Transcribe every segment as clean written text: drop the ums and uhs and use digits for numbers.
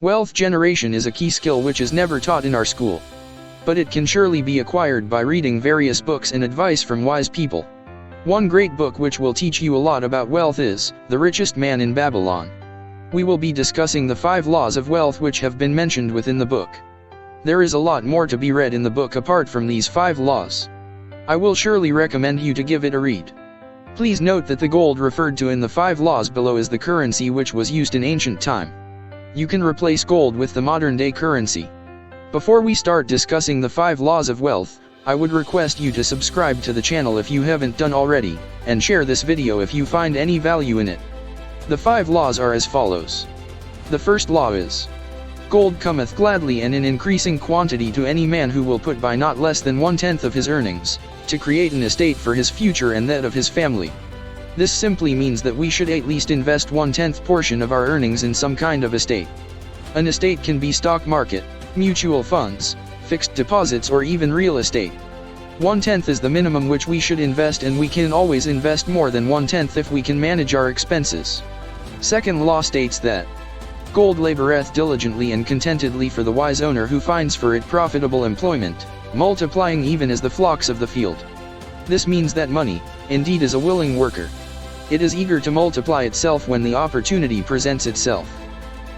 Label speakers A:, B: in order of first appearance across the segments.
A: Wealth generation is a key skill which is never taught in our school. But it can surely be acquired by reading various books and advice from wise people. One great book which will teach you a lot about wealth is The Richest Man in Babylon. We will be discussing the 5 laws of wealth which have been mentioned within the book. There is a lot more to be read in the book apart from these 5 laws. I will surely recommend you to give it a read. Please note that the gold referred to in the 5 laws below is the currency which was used in ancient time. You can replace gold with the modern day currency. Before we start discussing the 5 laws of wealth, I would request you to subscribe to the channel if you haven't done already, and share this video if you find any value in it. The 5 laws are as follows. The first law is, gold cometh gladly and in increasing quantity to any man who will put by not less than 1/10 of his earnings, to create an estate for his future and that of his family. This simply means that we should at least invest 1/10 portion of our earnings in some kind of estate. An estate can be stock market, mutual funds, fixed deposits or even real estate. 1/10 is the minimum which we should invest, and we can always invest more than 1/10 if we can manage our expenses. Second law states that, gold laboreth diligently and contentedly for the wise owner who finds for it profitable employment, multiplying even as the flocks of the field. This means that money, indeed, is a willing worker. It is eager to multiply itself when the opportunity presents itself.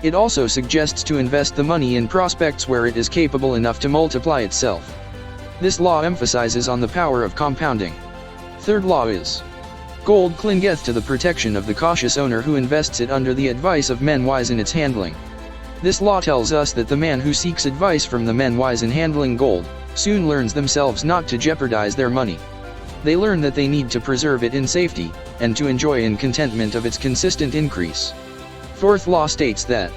A: It also suggests to invest the money in prospects where it is capable enough to multiply itself. This law emphasizes on the power of compounding. Third law is, gold clingeth to the protection of the cautious owner who invests it under the advice of men wise in its handling. This law tells us that the man who seeks advice from the men wise in handling gold, soon learns themselves not to jeopardize their money. They learn that they need to preserve it in safety, and to enjoy in contentment of its consistent increase. Fourth law states that,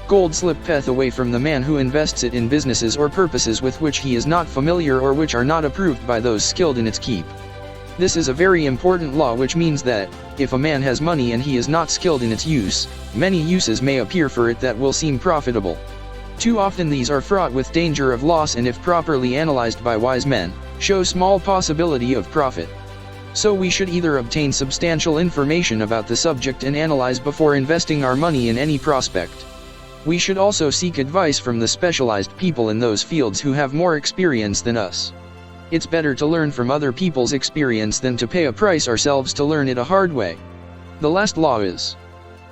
A: gold slippeth away from the man who invests it in businesses or purposes with which he is not familiar or which are not approved by those skilled in its keep. This is a very important law, which means that, if a man has money and he is not skilled in its use, many uses may appear for it that will seem profitable. Too often these are fraught with danger of loss, and if properly analyzed by wise men, show small possibility of profit. So we should either obtain substantial information about the subject and analyze before investing our money in any prospect. We should also seek advice from the specialized people in those fields who have more experience than us. It's better to learn from other people's experience than to pay a price ourselves to learn it a hard way. The last law is,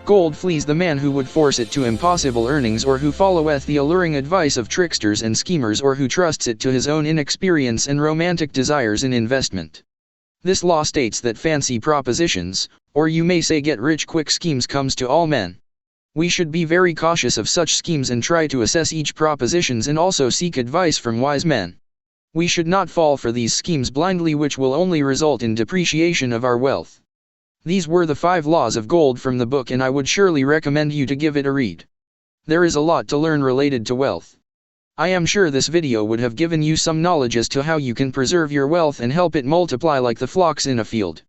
A: gold flees the man who would force it to impossible earnings, or who followeth the alluring advice of tricksters and schemers, or who trusts it to his own inexperience and romantic desires in investment. This law states that fancy propositions, or you may say get-rich-quick schemes, comes to all men. We should be very cautious of such schemes and try to assess each propositions and also seek advice from wise men. We should not fall for these schemes blindly, which will only result in depreciation of our wealth. These were the 5 laws of gold from the book, and I would surely recommend you to give it a read. There is a lot to learn related to wealth. I am sure this video would have given you some knowledge as to how you can preserve your wealth and help it multiply like the flocks in a field.